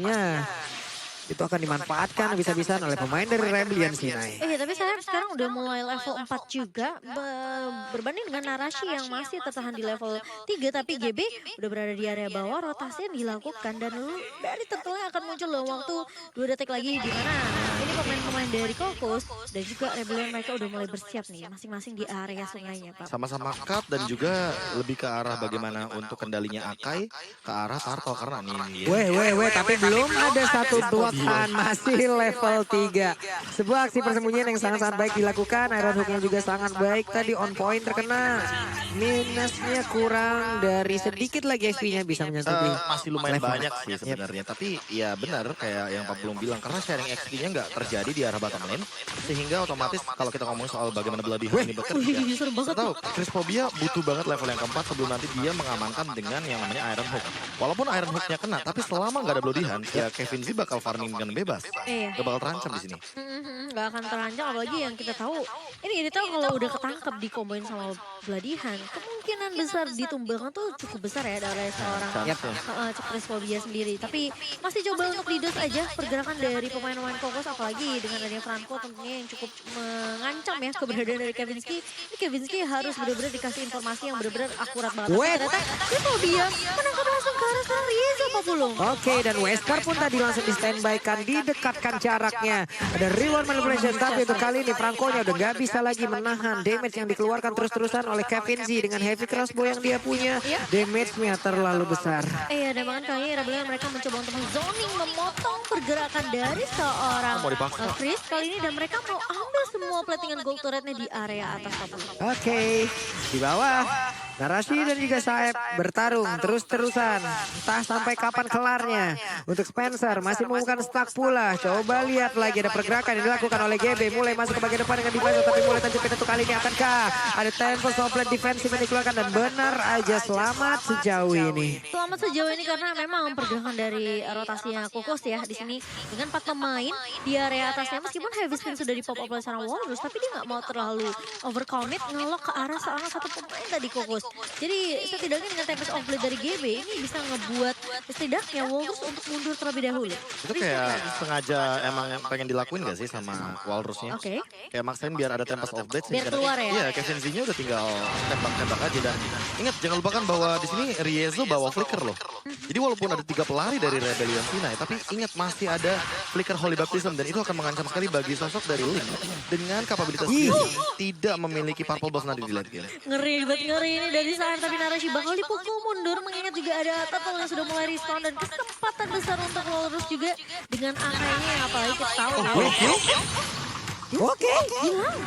pastinya itu akan dimanfaatkan bisa-bisaan oleh pemain dari Rebellion Sinai. Iya, tapi saya sekarang udah mulai level 4 juga. Berbanding dengan Narashi yang masih tertahan di level 3. Tapi GB udah berada di area bawah, rotasi yang dilakukan. Dan lalu dari turtle-nya akan muncul dalam waktu 2 detik lagi. Di mana ini pemain-pemain dari Kokos dan juga Rebellion mereka udah mulai bersiap nih. Masing-masing di area sungainya, Pak. Sama-sama cut dan juga lebih ke arah bagaimana untuk kendalinya Akai ke arah Turtle karena ini. Weh, tapi belum ada satu blokan, masih level 3. Sebuah aksi persembunyian yang sangat-sangat baik dilakukan, Iron Hook-nya juga sangat baik, tadi on point terkena. Minusnya kurang dari sedikit lagi XP-nya bisa menyentuh Masih lumayan banyak sih sebenarnya, tapi ya benar kayak yang Pak belum bilang, karena sharing XP-nya nggak terjadi di arah bottom lane, sehingga otomatis kalau kita ngomong soal bagaimana Bloody Hand ini bekerja, kita tahu Crispovia butuh banget level yang keempat sebelum nanti dia mengamankan dengan yang namanya Iron Hook. Walaupun Iron Hook-nya kena, tapi selama nggak ada Bloody Hand, ya Kevin Z bakal farming dengan bebas. Iya. Gak bakal terancam di sini. Gak akan terancam, apalagi yang kita tahu ini tahu kalau udah ketangkep dikomboin sama Bloody Hand, kemungkinan besar ditumbangkan tuh cukup besar ya dari seorang Crispovia sendiri. Tapi masih coba untuk didos aja pergerakan dari pemain-pemain Kokos, apalagi dengan adanya Franco tentunya yang cukup mengancam ya keberadaan dari Kevinsky. Ini Kevinsky harus benar-benar dikasih informasi yang benar-benar akurat banget. Ternyata Crispovia menangkap langsung ke arah seorang Riezo, Pak Pulung. Oke, dan Wesker pun tadi langsung di standby-kan, didekatkan jaraknya. Ada reward manipulation, tapi untuk kali ini Franco-nya udah gak bisa lagi menahan damage yang dikeluarkan terus-terusan oleh Kevin Z dengan heavy crossbow yang dia punya. Damage-nya terlalu besar. Iya, dan bahkan kayaknya Rebellion mereka mencoba untuk zoning, memotong pergerakan dari seorang Chris kali ini, dan mereka mau ambil semua platingan gold turret-nya di area atas. Oke, di bawah Narashi dan juga Saeb bertarung terus-terusan. Entah sampai kapan kelarnya. Untuk Spencer masih mengumumkan stack pula. Coba lihat lagi ada pergerakan yang dilakukan oleh GB. Mulai masuk ke bagian depan dengan device, tapi mulai tancap itu kali ini akankah ada tempo softplate defensif yang dikeluarkan, dan benar aja selamat sejauh ini. Selamat sejauh ini karena memang pergerakan dari rotasinya Kokos ya di sini dengan 4 pemain di area atasnya, meskipun heavy spin sudah di pop up oleh seorang Walrus, tapi dia nggak mau terlalu overcommit ngelok ke arah seorang satu pemain tadi Kokos. Jadi setidaknya dengan Tempest of Blade dari GB ini bisa ngebuat setidaknya Walrus untuk mundur terlebih dahulu. Itu kayak sengaja emang pengen dilakuin gak sih sama Walrusnya? Oke. Kayak maksain biar ada Tempest of Blade. Biar keluar ya? Iya, Kevin Z-nya udah tinggal tembak-tembak aja. Dan ingat, jangan lupakan bahwa di sini Riezo bawa flicker loh. Jadi walaupun ada 3 pelari dari Rebellion Sinai, tapi ingat masih ada flicker Holy Baptism, dan itu akan mengancam sekali bagi sosok dari Link dengan kapabilitas dia tidak memiliki purple buff nanti di late game. Ngeri banget, ngeri ini dari Saeb, tapi Narashi bakal dipukul mundur, mengingat juga ada Turtle yang sudah mulai respawn, dan kesempatan besar untuk Walrus juga dengan angkanya yang apalagi kita tahu ya. Oke,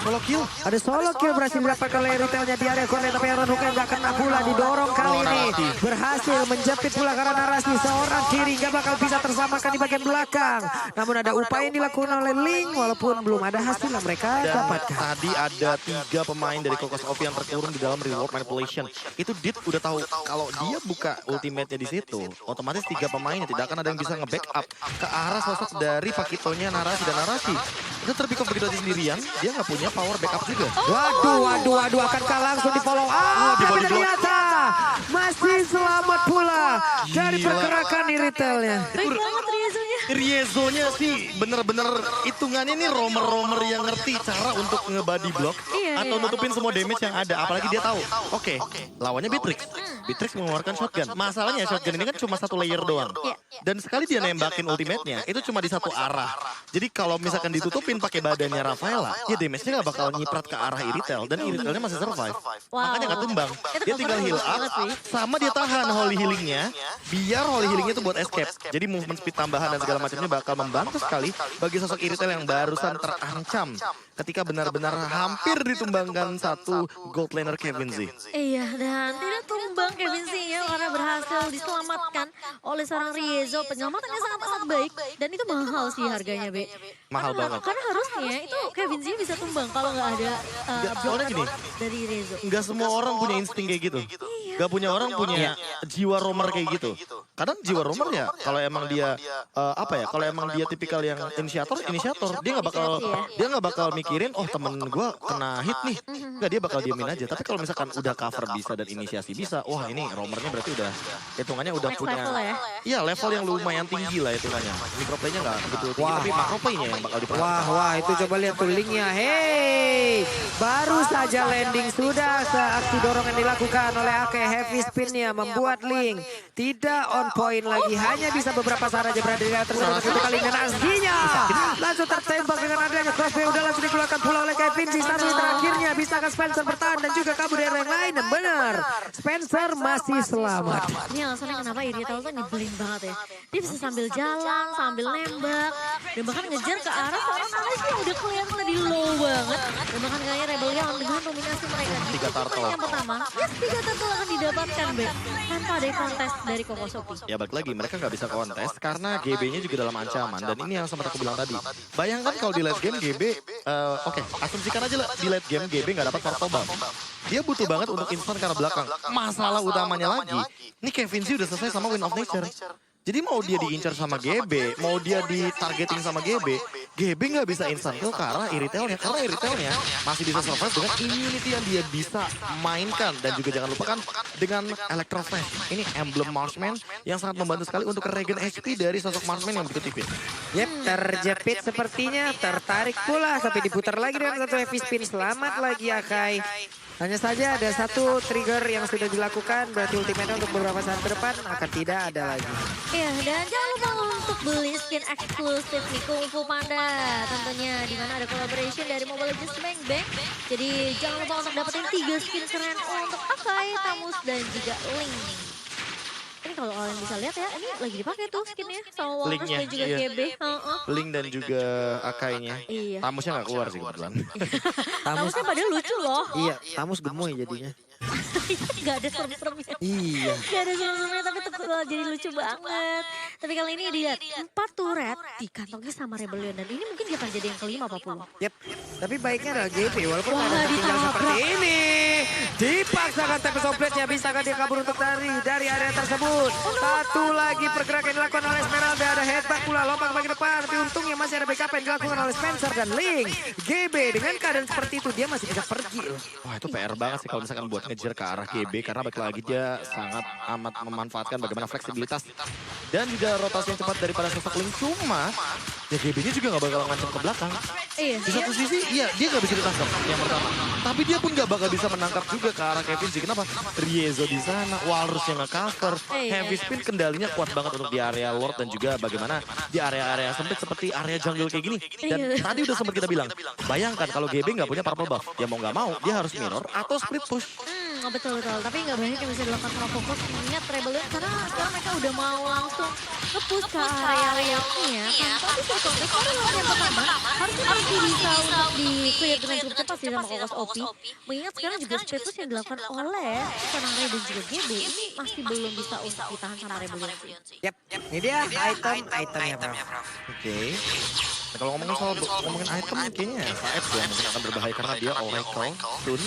Solo kill. ada solo kill berhasil didapatkan oleh retailnya di area corner, tapi Iron Hook nggak kena pula, didorong kali ini. Berhasil menjepit pula karena Narasi seorang kiri nggak bakal bisa tersamakan di bagian belakang. Namun ada upaya yang dilakukan oleh Link, walaupun belum ada hasil yang mereka dapatkan. Tadi ada 3 pemain dari Kokos Off yang terkurung di dalam reward manipulation. Itu Dit udah tahu kalau dia buka ultimate-nya di situ, otomatis 3 pemainnya tidak akan ada yang bisa nge-backup ke arah sosok dari Pakitonya Narasi, dan Narasi itu terpick off begitu sendirian, dia nggak punya power backup juga. Waduh, akankah langsung di follow up? Tapi ternyata masih selamat pula dari pergerakan di retailnya. Baik banget Riezo-nya. Riezo-nya sih bener-bener hitungannya nih romer-romer yang ngerti cara untuk nge-body block atau nutupin semua damage yang ada. Apalagi dia tahu, oke, lawannya Beatrix. Beatrix mengeluarkan shotgun. Masalahnya shotgun ini kan cuma 1 layer doang. Dan sekali dia nembakin ultimate-nya, itu cuma di satu arah. Jadi kalau misalkan ditutupin pakai badannya Rafaela, ya damage-nya nggak bakal nyiprat ke arah Iritel. Dan Iritelnya masih survive. Makanya nggak tumbang. Dia tinggal heal up, sama dia tahan holy healing-nya, biar holy healing-nya itu buat escape. Jadi movement speed tambahan dan segala macamnya bakal membantu sekali bagi sosok Iritel yang barusan terancam ketika benar-benar hampir ditumbangkan satu gold laner Kevin Z. Iya, dan tidak tumbang Kevin Z-nya karena berhasil diselamatkan oleh seorang Riezo. Penyelamatannya sangat-sangat baik, dan itu mahal sih harganya, Be. Mahal banget. Karena harusnya itu Kevin Z bisa tumbang kalau nggak ada Soalnya gini, dari Riezo. nggak semua orang punya insting kayak gitu. Iya. Gak punya orang punya jiwa roamer kayak gitu. Kadang jiwa roamer ya kalau emang dia kalau emang dia tipikal yang inisiator, dia nggak bakal mikirin oh temen gue kena hit nih. Enggak, dia bakal diemin aja. Tapi kalau misalkan udah cover bisa dan inisiasi bisa, wah ini roamernya berarti udah hitungannya udah Next punya level ya? iya level yang lumayan tinggi lah hitungannya. Microplaynya nggak betul tinggi, tapi macroplaynya yang bakal diperhatikan. Wah, itu coba lihat tuh linknya. Hey, baru saja landing sudah aksi dorongan dilakukan oleh Ake. Heavy spinnya membuat Link tidak on point lagi. Hanya bisa beberapa saat aja berada di dalam tersebut. Untuk kali dan aslinya langsung tertembak dengan adanya crossbow. Udah langsung dikeluarkan pula oleh Kevin. Satu terakhirnya bisakah Spencer bertahan dan juga kabur dari yang lain. Dan benar, Spencer masih selamat. Ini alasannya kenapa Irithel tuh nyebelin banget ya. Dia bisa sambil jalan, sambil nembak. Dan bahkan ngejar ke arah seorang Alex yang udah kelihatan tadi low banget. Dan bahkan kayaknya Rebellion dengan dominasi mereka di 3 turtle. yang pertama. Yes, 3 turtle akan didapatkan Bek. Tanpa ada kontes dari Koko Sopi. Ya balik lagi, mereka nggak bisa kontes karena GB-nya juga dalam ancaman. Dan ini yang sempat aku bilang tadi. Bayangkan kalau di late game GB, asumsikan aja lah di late game GB nggak dapat portal bomb. Dia butuh banget untuk instan karena belakang. Masalah utamanya lagi, ini Kevin Z udah selesai sama Win of Nature. Jadi mau dia diincar sama GB, mau dia ditargeting sama GB nggak bisa instan kill karena Irithel-nya. Karena Irithel-nya masih bisa survive dengan immunity yang dia bisa mainkan. Dan juga jangan lupakan dengan Electro Flash. Ini emblem Marksman yang sangat membantu sekali untuk regen HP dari sosok Marksman yang begitu tipis. Yep, terjepit sepertinya, tertarik pula. Tapi diputar lagi dengan satu heavy spin. Selamat lagi Akai. Hanya saja ada satu trigger yang sudah dilakukan. Berarti ultimate untuk beberapa saat ke depan akan tidak ada lagi. Iya, dan jangan lupa untuk beli skin eksklusif nih Kung Fu Panda tentunya, di mana ada collaboration dari Mobile Legends Bang Bang. Jadi jangan lupa untuk dapetin 3 skin keren untuk Akai, Tamus, dan juga Link. Ini kalau kalian bisa lihat ya, ini lagi dipakai tuh skinnya sama Walrus Linknya, dan juga iya. GB. Link dan juga Akainya. Iya. Tamusnya nggak keluar sih kebetulan. Tamusnya padahal lucu loh. Iya, Tamus gemoy jadinya. Gak ada serem-seremnya. Iya. Gak ada serem-seremnya tapi tetap jadi lucu banget. Tapi kali ini dilihat 4 turret dikantongi sama Rebellion. Dan ini mungkin akan jadi yang kelima Pak Pulu. Yep. Tapi baiknya adalah GB walaupun Wah, ada tertinggal ditabrak. seperti ini. Dipaksakan Tempest of Blade-nya. Bisakah dia kabur untuk dari area tersebut. Satu lagi pergerakan yang dilakukan oleh Esmeralda. Ada headback pula lompat bagi depan. Tapi untungnya masih ada backup yang dilakukan oleh Spencer dan Link. GB dengan keadaan seperti itu dia masih bisa pergi loh. Wah itu PR banget sih kalau misalkan buat ngejar ke arah GB. Karena balik lagi dia sangat amat memanfaatkan bagaimana fleksibilitas. Dan juga rotasi yang cepat daripada sosok Link. Cuma ya GB-nya juga gak bakal ngancam ke belakang. Iya. Di satu sisi, iya dia gak bisa ditangkap yang pertama. Tapi dia pun gak bakal bisa menangkap juga ke arah Kevin sih. Kenapa? Riezo di sana, Walrus yang nge-cover. Heavy spin kendalinya kuat banget untuk di area Lord dan juga bagaimana di area-area sempit seperti area jungle kayak gini. Dan tadi udah sempat kita bilang, bayangkan kalau GB gak punya purple buff. Ya mau gak mau, dia harus mirror atau split push. Betul-betul. Tapi nggak banyak yang bisa dilakukan sama Fokus. Mengingat Rebellion karena sekarang mereka udah mau langsung nge-push ke area-area ya. Tanpa bisa konflik. Karena yang pertama harusnya masih bisa untuk di-clear dengan cukup cepat sih sama Kokos OP. Mengingat sekarang juga split push yang dilakukan oleh seorang Ray dan juga GB ini masih belum bisa untuk ditahan sama Rebellion sih. Yep, ini dia itemnya Bro. Oke. Nah, kalau ngomongin item kayaknya Saeb yang mungkin akan berbahaya karena dia Oracle, Stun,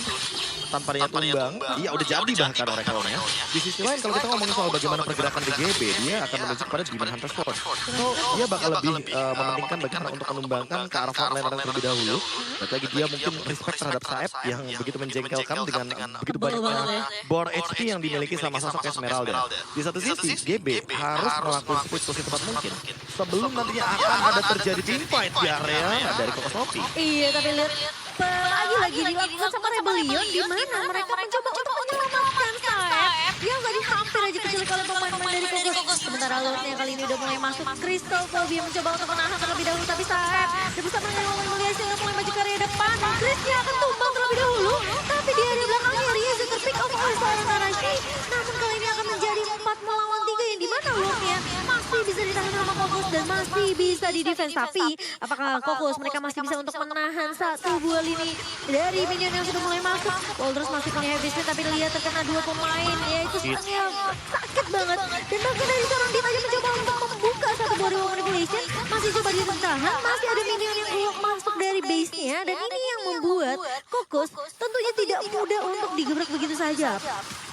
tanpa niat tumbang. Iya udah jadi bahkan Oracle-nya. Di sisi lain kalau kita ngomongin soal bagaimana pergerakan di GB, dia akan menuju kepada Demon Hunter Sword. So dia bakal lebih mementingkan bagaimana untuk menumbangkan ke arah frontliner terlebih dahulu. Berarti lagi dia mungkin respect terhadap Saeb yang begitu menjengkelkan dengan begitu banyaknya bore HP yang dimiliki sama sosok Esmeralda. Di satu sisi GB harus melakukan split push secepat mungkin sebelum nantinya akan ada terjadi teamfight di area dari Kokos Sopi. Iya, tapi lihat lagi-lagi dilakukan sama Rebellion di mana mereka mencoba untuk menyelamatkan Saeb yang tadi hampir aja keculik oleh pemain-pemain dari Kokos. Sementara Lordnya kali ini udah mulai masuk. Crystal Phobia mencoba untuk menahan terlebih dahulu, tapi Saeb dia bisa mengelak Meliasi yang mulai maju ke area depan. Chrisnya akan tumbang terlebih dahulu, tapi di area belakangnya Riezo terpick off oleh seorang Narashi. Namun kali ini akan menjadi 4 melawan 3 yang dimana Lordnya masih bisa ditahan sama Kokos dan masih bisa di defense. Tapi apakah Kokos mereka masih bisa untuk menahan satu buah lini dari minion yang sudah mulai masuk. Walrus masih punya heavy spin tapi lihat terkena 2 pemain, yaitu sebenarnya sakit banget. Dan bahkan dari seorang Dit aja mencoba untuk membuka satu buah Rival Manipulation, masih coba ditahan, masih ada minion yang keluar masuk dari base-nya. Dan ini yang membuat Kokos tentunya tidak mudah untuk digebrak begitu saja.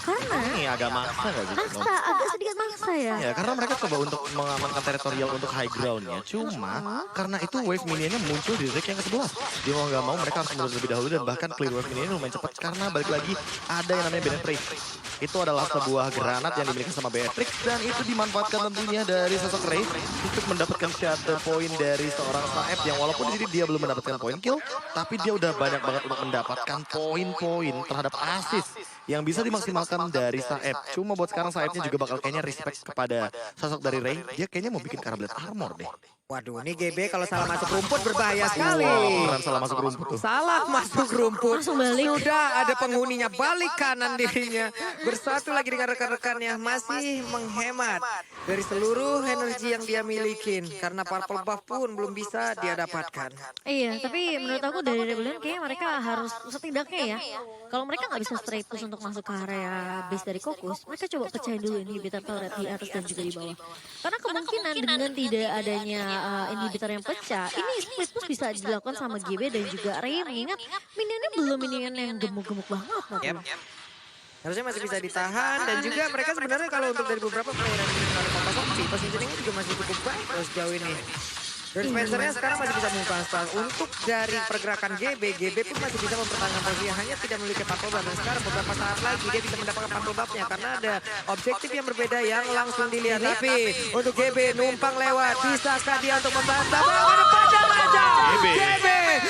Karena Ini agak maksa gak sih? maksa, agak sedikit maksa ya. Ya karena mereka coba untuk mengamankan teritorial untuk high groundnya. Cuma karena itu wave minionnya muncul di deck yang ke-11. Dia mau nggak mau mereka harus mundur lebih dahulu dan bahkan clear wave minionnya lumayan cepat. Karena balik lagi ada yang namanya Bennett Ray. Itu adalah sebuah granat yang dimiliki sama Beatrix dan itu dimanfaatkan tentunya dari sosok Ray untuk mendapatkan shadow point dari seorang Saeb yang walaupun di sini dia belum mendapatkan point kill, tapi dia udah banyak banget untuk mendapatkan poin-poin terhadap assist yang bisa dimaksimalkan dari Saeb. Cuma buat sekarang Saebnya juga bakal kayaknya respect kepada sosok dari Ray. Dia kayaknya mau bikin Karablet Armor deh. Waduh, ini GB kalau salah masuk rumput berbahaya sekali. Beneran salah masuk rumput tuh. Salah masuk rumput. Langsung balik. Sudah ada penghuninya balik kanan dirinya. Bersatu lagi dengan rekan-rekannya. Masih menghemat dari seluruh energi yang dia milikin. Karena purple buff pun belum bisa dia dapatkan. Iya, tapi menurut aku dari Rebellion kayaknya mereka harus setidaknya ya. Kalau mereka nggak bisa straight push untuk masuk ke area base dari Kokus, mereka coba pecahin dulu inhibitor turret di atas dan juga di bawah. Karena kemungkinan dengan tidak adanya inhibitor yang pecah, ini split push bisa dilakukan sama GB dan juga Ray. Mengingat minionnya belum minion yang gemuk-gemuk banget. Yep. Harusnya masih bisa ditahan dan juga mereka sebenarnya kalau untuk dari beberapa player yang dimiliki oleh Kompas, positioningnya juga masih cukup baik loh sejauh ini. Dan Spencernya sekarang masih bisa mengubah style. Untuk dari pergerakan GB pun masih bisa mempertahankan posisi. Hanya tidak memiliki purple buff. Dan sekarang beberapa saat lagi dia bisa mendapatkan purple buffnya. Karena ada objektif yang berbeda yang langsung dilihat. Tapi untuk GB numpang lewat. Bisakah dia untuk membantah? Ada panjang aja. GB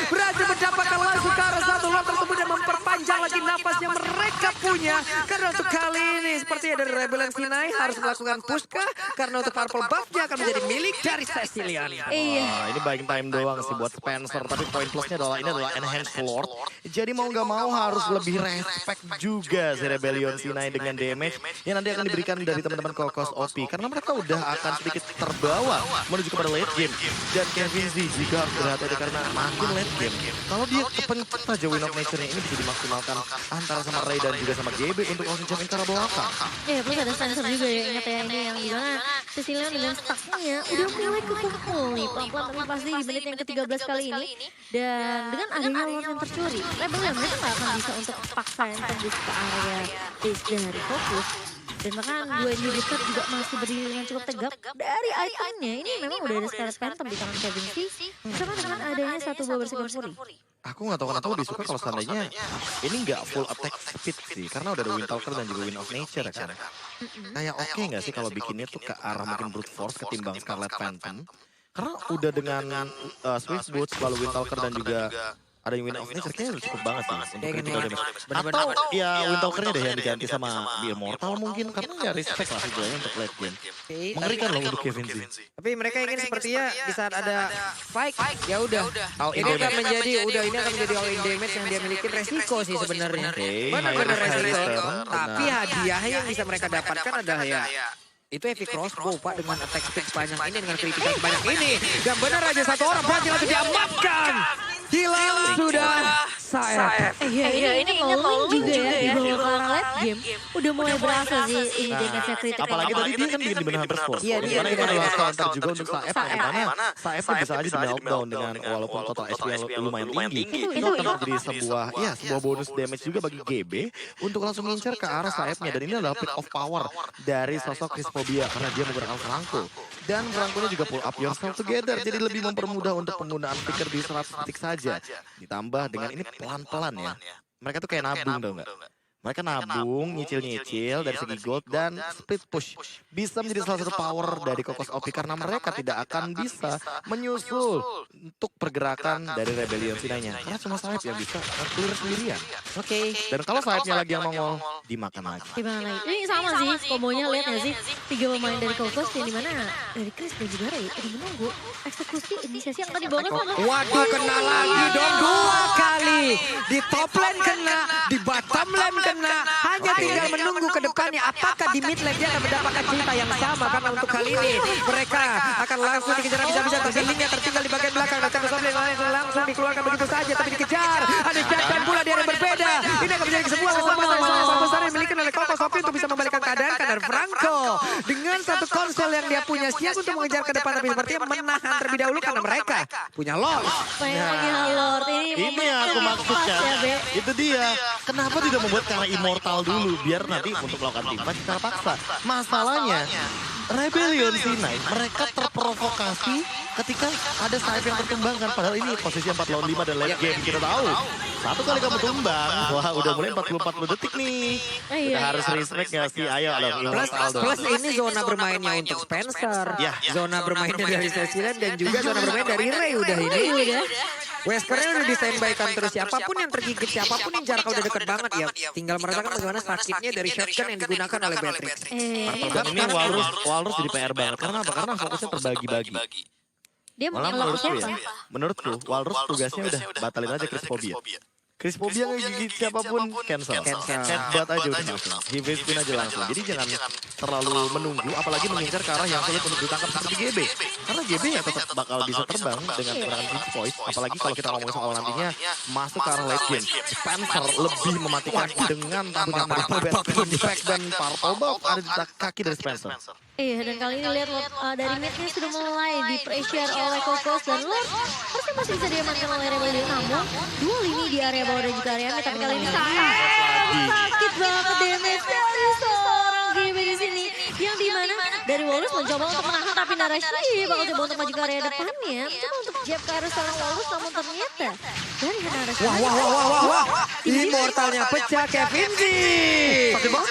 berhasil mendapatkan langsung ke arah satu lot tersebut dan memperpanjang lagi napas yang mereka punya. Karena untuk kali ini sepertinya dari Rebellion Sinai harus melakukan push kah? Karena untuk purple buffnya akan menjadi milik dari Cecilian. Wah, ini buying time doang sih buat Spencer. Tapi poin plusnya adalah ini adalah Enhanced Lord. Jadi mau nggak mau harus lebih respect juga si Rebellion Sinai dengan damage yang nanti akan diberikan dari teman-teman Kokos OP. Karena mereka udah akan sedikit terbawa menuju kepada late game. Dan Kevin Z juga harus berhati-hati karena makin late game. Kalau dia kepencet aja Win of Nature-nya ini bisa dimaksimalkan antara sama Ray dan juga sama GB untuk langsung jamin ke arah belakang. Iya, plus ada sensor juga ya, ingat ya ini yang dimana Cecilian dengan stacknya udah mulai kekumpul nih pelan-pelan tapi pasti di menit yang ke-13 kali ini. Dan dengan adanya Lord yang tercuri, Rebellion mereka nggak akan bisa untuk paksa yang tembus ke area base dari Fokus. Dan bahkan dua inhibitor juga masih berdiri dengan cukup tegap. Dari itemnya ini memang udah ada Scarlet Phantom di tangan Kevin C. Sama dengan adanya satu buah bersihkan Fury. Aku nggak tahu kenapa lebih suka kalau seandainya ini nggak full attack speed sih. Karena udah ada Windtalker dan juga Wind of Nature kan. Kayak oke nggak sih kalau bikinnya tuh ke arah mungkin Brute Force ketimbang Scarlet Phantom. Karena udah dengan Swift Boots, lalu Windtalker dan juga ada yang Wind of Nature kayaknya udah cukup banget sih untuk critical damage. Atau ya Windtalkernya deh yang diganti sama The Immortal mungkin. Karena ya respect lah sebenarnya untuk late game. Mengerikan loh untuk Kevin Z. Tapi mereka ingin sepertinya di saat ada fight, ya udah. All in Ini akan damage. menjadi ini akan menjadi all in damage yang dia miliki resiko sih sebenarnya. Oke, Benar-benar high resiko. risk, Tapi benar. hadiah yang bisa mereka dapatkan adalah ya itu heavy crossbow Pak dengan attack speed sebanyak ini dengan critical sebanyak ini. Dan benar aja satu orang berhasil langsung diamankan. Hilang sudah Saeb. Iya, ini Link juga ya di bawah ke arah late game. Udah mulai berasa sih ini damage-nya critical. Apalagi tadi dia kan bikin di benar Hunter's Force. Iya, dia Dimana itu bikin adalah Hunter's counter juga untuk Saeb. Yang mana Saeb tuh bisa aja di meltdown dengan walaupun total HP yang lumayan tinggi. Itu akan menjadi sebuah bonus damage juga bagi GB untuk langsung ngincar ke arah Saebnya. Dan ini adalah pick of power dari sosok Crisphobia karena dia menggunakan Franco. Dan Franco-nya juga pull up yourself together. Jadi lebih mempermudah untuk penggunaan picker di 100 detik saja. Ditambah dengan ini pelan-pelan ya. Mereka tuh kayak nabung tau nggak? Mereka nabung, nyicil-nyicil dari segi gold dan split push. Bisa menjadi salah satu power dari Kokos OP karena mereka tidak akan bisa menyusul untuk pergerakan dari Rebellion Sinai-nya. Karena cuma Saeb yang bisa clear sendirian. Oke. Dan kalau Saebnya lagi yang nongol, dimakan lagi. Gimana lagi? Ini sama sih kombonya, lihat nggak sih? 3 pemain dari Kokos yang dimana dari Chris dan juga Ray udah menunggu eksekusi inisiasi yang akan dibawakan sama. Waduh, kena lagi dong 2 kali. Di top lane kena, di bottom lane kena. Hanya tinggal menunggu ke depannya. Apakah di mid lane dia akan mendapatkan cerita yang sama? Karena untuk kali ini mereka akan langsung dikejar bisa-bisa. Terselingnya tertinggal di bagian belakang. Dan Champions League lain langsung dikeluarkan begitu saja. Tapi dikejar. Ada Jackson pula di area berbeda. Ini akan menjadi sebuah kesempatan yang sangat besar yang dimiliki oleh Kokos OP untuk bisa membalikkan keadaan. Karena Franco dengan satu konsel yang dia punya siap untuk mengejar ke depan, tapi sepertinya menahan terlebih dahulu karena mereka punya Lord. Pengen Lord, ini yang aku maksudkan. ya, Be. Itu dia. Kenapa tidak membuat Kara immortal dulu biar nanti untuk melakukan teamfight secara paksa. Masalahnya Rebellion C9 mereka terprovokasi ketika ada snipe yang tertumbangkan. Padahal ini posisi 4 lawan 5 dan late game kita tahu. Satu kali kamu tumbang, wah udah mulai 40 detik nih. Kita harus respect gak sih? Ayo Plus ini zona bermainnya untuk Spencer. Ya. Zona bermainnya dari Cecilia dan juga zona bermain dari Ray udah ini. Weskernya udah disembaikan terus siapapun yang tergigit, siapapun yang jaraknya udah deket banget ya. Tinggal merasakan bagaimana sakitnya dari shotgun yang digunakan oleh Beatrix. Dan ini Walrus jadi PR banget. Karena apa? Karena fokusnya terbagi-bagi. Dia Malah mengelak menurutku siapa? ya, menurutku Walrus tugasnya udah batalin aja Crispobia. Crispobia ngegigit siapapun cancel. Headbutt aja udah langsung. Give spin aja langsung. Jadi jangan terlalu menunggu, apalagi mengincar ke arah yang sulit untuk ditangkap seperti GB. Karena GB ya tetap bakal bisa terbang dengan menggunakan Pinch Voice. Apalagi kalau kita ngomongin soal nantinya masuk ke arah late game. Spencer lebih mematikan dengan punya Purple Impact dan Purple Box ada di kaki dari Spencer. Iya, dan kali ini lihat Lord dari midnya sudah mulai di pressure oleh Kokos dan Lord harusnya masih bisa diamankan oleh Rebellion. Namun dua lini di area bawah dan juga area mid, tapi kali ini sakit banget damage dari seorang GB di sini. Yang dimana dari Walrus mencoba untuk menahan, tapi Narashi bakal coba untuk maju ke area depannya, mencoba untuk jab ke arah seorang Walrus, namun ternyata dari Narashi. Wah. Immortalnya pecah Kevin Z.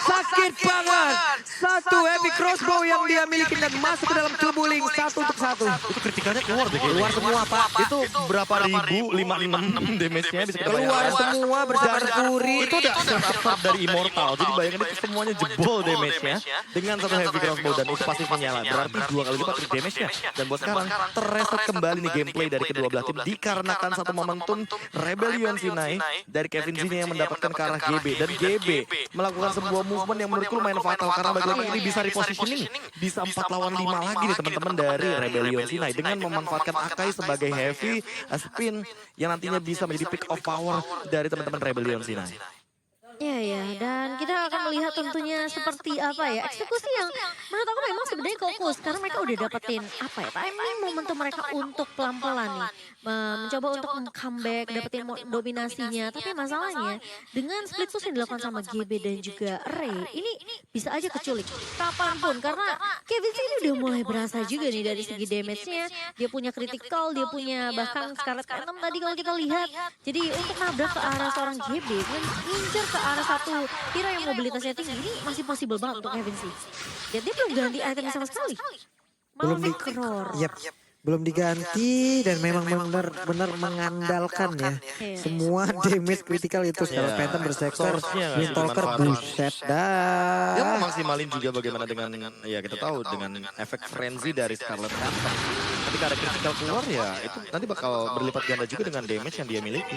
Sakit banget. Satu heavy crossbow yang dia miliki dan masuk ke dalam tubuling 1 untuk 1. Itu kritikalnya keluar deh. Keluar semua Pak. Itu berapa ribu, 56 damage-nya bisa kita Keluar bayangkan. semua bersama Fury. Itu udah setup dari Immortal. Jadi bayangkan itu semuanya jebol damage-nya. Dengan satu heavy crossbow dan itu pasti menyala. Berarti 2 kali lipat damage-nya. Dan buat sekarang terreset kembali nih gameplay dari kedua belah tim. Dikarenakan satu momentum Rebellion C9 dari Kevin Z yang mendapatkan ke arah GB. Dan GB melakukan sebuah movement yang menurutku lumayan fatal. Karena bagi ini bisa repositioning. Bisa 4 lawan 5 lagi nih teman-teman dari Rebellion C9. Dengan memanfaatkan Akai sebagai heavy spin yang nantinya bisa menjadi pick of power dari teman-teman Rebellion C9. Ya, dan kita akan melihat tentunya seperti apa ya, eksekusi yang menurut aku memang sebenarnya fokus karena mereka udah dapetin apa ya, timing momentum mereka untuk pelan-pelan nih mencoba untuk comeback, dapetin dominasinya. Tapi masalahnya dengan split push yang dilakukan sama GB dan juga Ray, ini bisa aja keculik kapanpun karena Kevin ini udah mulai berasa juga nih dari segi damage-nya. Dia punya critical, dia punya bahkan Scarlet Phantom tadi kalau kita lihat. Jadi untuk nabrak ke arah seorang GB dan ngincer ke arah satu hero yang mobilitasnya tinggi, ini masih possible banget untuk Kevin sih. Dia belum ganti item sama sekali. Belum belum diganti dan memang benar-benar mengandalkan ya. Semua damage critical itu Scarlet Phantom bersektor, Windtalker buset dah. Dia memaksimalin juga bagaimana dengan ya kita tahu dengan efek frenzy dari Scarlet Phantom. Ketika ada critical keluar ya itu nanti bakal berlipat ganda juga dengan damage yang dia miliki.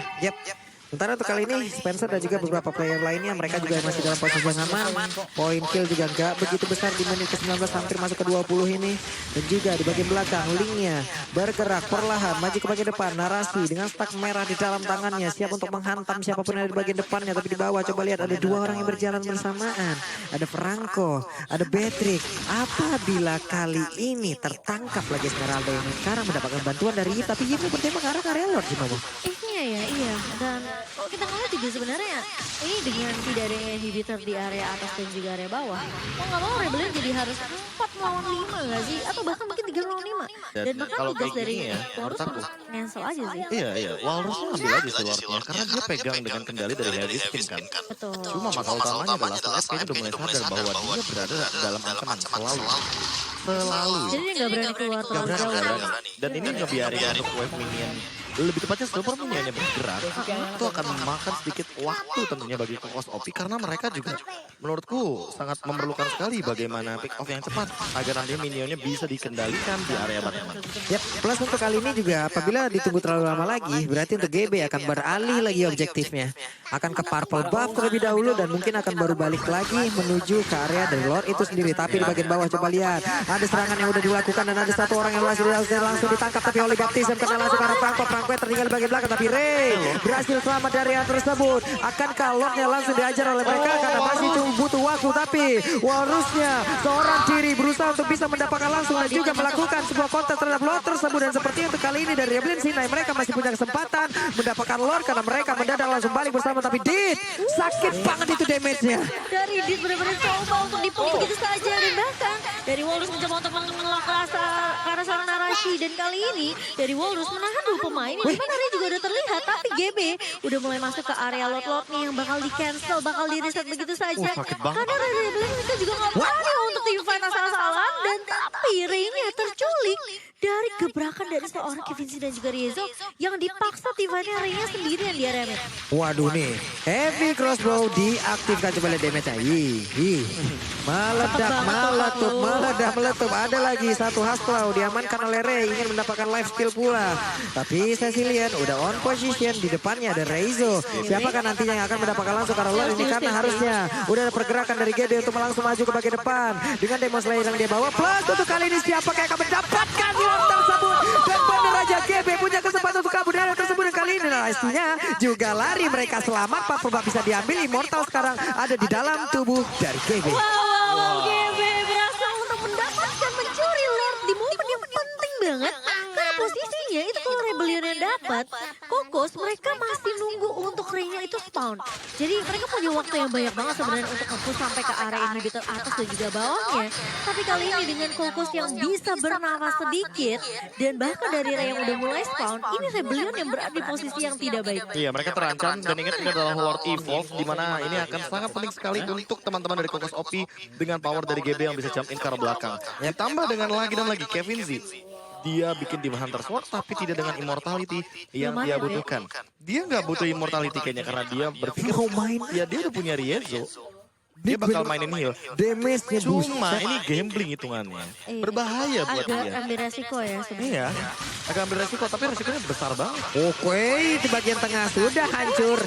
Sementara untuk kali ini Spencer dan juga beberapa player lainnya mereka juga masih dalam posisi yang aman. Point kill juga nggak begitu besar di menit ke-19 hampir masuk ke 20 ini. Dan juga di bagian belakang linknya bergerak perlahan maju ke bagian depan. Narasi dengan stack merah di dalam tangannya siap untuk menghantam siapapun yang ada di bagian depannya. Tapi di bawah coba lihat ada 2 orang yang berjalan bersamaan. Ada Franco, ada Beatrix. Apabila kali ini tertangkap lagi Esmeralda yang sekarang mendapatkan bantuan dari Yip. Tapi Yip bertembak ke arah Karelor gimana? Iya. Dan kalau kita ngeliat juga sebenarnya ini dengan tidak ada inhibitor di area atas dan juga area bawah. Mau nggak mau Rebellion jadi harus 4 lawan 5 nggak sih? Atau bahkan mungkin 3 lawan 5. Dan bahkan tugas dari Walrus cancel aja sih. Iya. Walrus ambil aja sih Lordnya. Karena dia pegang dengan kendali dari heavy spin kan. Betul. Cuma masalah utamanya adalah saat kayaknya udah mulai sadar bahwa dia berada dalam ancaman selalu. Jadi dia nggak berani keluar terlalu jauh. Dan ini ngebiarin untuk wave minion. Lebih tepatnya super minionnya bergerak. Itu akan memakan sedikit waktu tentunya bagi Kokos OP. Karena mereka juga menurutku sangat memerlukan sekali bagaimana pick off yang cepat. Agar nanti minionnya bisa dikendalikan di area batasan. Plus untuk kali ini juga apabila ditunggu terlalu lama lagi. Berarti untuk GB akan beralih lagi objektifnya. Akan ke purple buff terlebih dahulu. Dan mungkin akan baru balik lagi menuju ke area dari Lord itu sendiri. Tapi di bagian bawah coba lihat. Ada serangan yang udah dilakukan dan ada 1 orang yang langsung ditangkap. Tapi oleh Baptism karena langsung ke arah Franco tampaknya tertinggal di bagian belakang. Tapi Ray berhasil selamat dari hal tersebut. Akankah Lordnya langsung diajar oleh mereka karena masih cuma butuh waktu. Tapi Walrusnya seorang diri berusaha untuk bisa mendapatkan langsung dan juga melakukan sebuah kontak terhadap Lord tersebut. Dan seperti untuk kali ini dari Rebellion Sinai mereka masih punya kesempatan mendapatkan Lord karena mereka mendadak langsung balik bersama. Tapi Dit sakit banget itu damage-nya. Dari Dit benar-benar coba untuk dipukul begitu saja. Dan bahkan dari Walrus mencoba untuk mengelak ke arah seorang Narashi. Dan kali ini dari Walrus menahan dua pemain. Yang dimana Ray juga udah terlihat. Tapi GB udah mulai masuk ke area Lord nih yang bakal di cancel, bakal di reset begitu saja. Karena dari Rebellion itu juga gak berani untuk tim fight asal-asalan. Dan tapi Ray-nya terculik dari gebrakan dari seorang Kevin C dan juga Riezo yang dipaksa tiba-tiba Ray-nya sendirian di area mid. Waduh nih, heavy crossbow diaktifkan, coba lihat damage-nya. Meletup. Ada lagi satu Haskell diamankan oleh Ray, ingin mendapatkan life steal pula. Tapi Cecilian udah on position, di depannya ada Reizo. Siapakah nantinya yang akan mendapatkan langsung karena Lord ini karena harusnya udah ada pergerakan dari GB untuk langsung maju ke bagian depan. Dengan Demon Slayer yang dia bawa, plus untuk kali ini siapakah yang akan mendapatkan Lord tersebut. Dan benar aja GB punya kesempatan untuk kabur dari tersebut. Dan kali ini pastinya juga lari mereka selamat. Pak Purba bisa diambil, Immortal sekarang ada di dalam tubuh dari GB. Wow, GB berhasil untuk mendapatkan mencuri Lord di momen yang penting banget. Karena posisinya itu kalau Rebellion yang dapat, Kokos mereka masih nunggu untuk Ray-nya itu spawn. Jadi mereka punya waktu yang banyak banget sebenarnya untuk nge-push sampai ke area inhibitor atas dan juga bawahnya. Tapi kali ini dengan Kokos yang bisa bernafas sedikit dan bahkan dari Ray yang udah mulai spawn, ini Rebellion yang berada di posisi yang tidak baik. Iya, mereka terancam dan ingat ini adalah Lord Evolve di mana ini akan sangat penting sekali untuk teman-teman dari Kokos OP dengan power dari GB yang bisa jump in ke arah belakang. Ditambah dengan lagi dan lagi Kevin Z. Dia bikin Demon Hunter Sword tapi tidak dengan immortality yang dia butuhkan. Dia nggak butuh immortality kayaknya karena dia berpikir ya dia udah punya Riezo. Dia bakal mainin heal. Damage-nya Cuma ini gambling hitungannya. Berbahaya buat dia. Agak ambil resiko ya sebenarnya. Iya, agak ambil resiko tapi resikonya besar banget. Oke, di bagian tengah sudah hancur.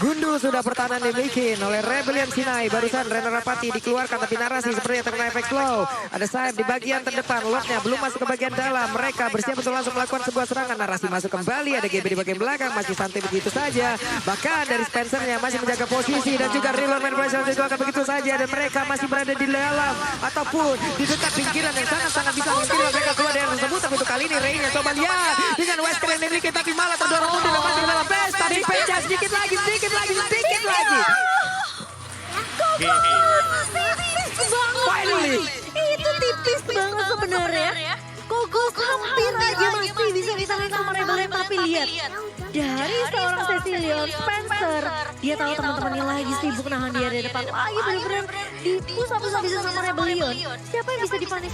Gundul sudah pertahanan dibikin oleh Rebellion Sinai. Barusan Reno Rapati dikeluarkan tapi narasi seperti terkena efek slow. Ada Saib di bagian terdepan. Lordnya belum masuk ke bagian dalam. Mereka bersiap untuk langsung melakukan sebuah serangan. Narasi masuk kembali. Ada GB di bagian belakang. Masih santai begitu saja. Bahkan dari Spencer-nya masih menjaga posisi. Dan juga Reload Man Pressure juga akan begitu saja. Dan mereka masih berada di dalam. Ataupun di dekat pinggiran yang sangat-sangat bisa mengkirim mereka keluar dari tersebut. Tapi untuk kali ini Ray-nya coba lihat. Dengan Wesker yang dimiliki tapi malah terdorong mundur dan masih dalam base. Tapi pecah sedikit lagi. Finally. Itu tipis banget sebenarnya. Kokos hampir aja masih bisa ditahan sama Rebellion. Tapi lihat. Dari seorang Cecilion Spencer. Dia tahu teman-temannya lagi sibuk nahan dia dari depan. Lagi bener-bener dipus habis-habisan sama Rebellion. Siapa yang bisa dipanik?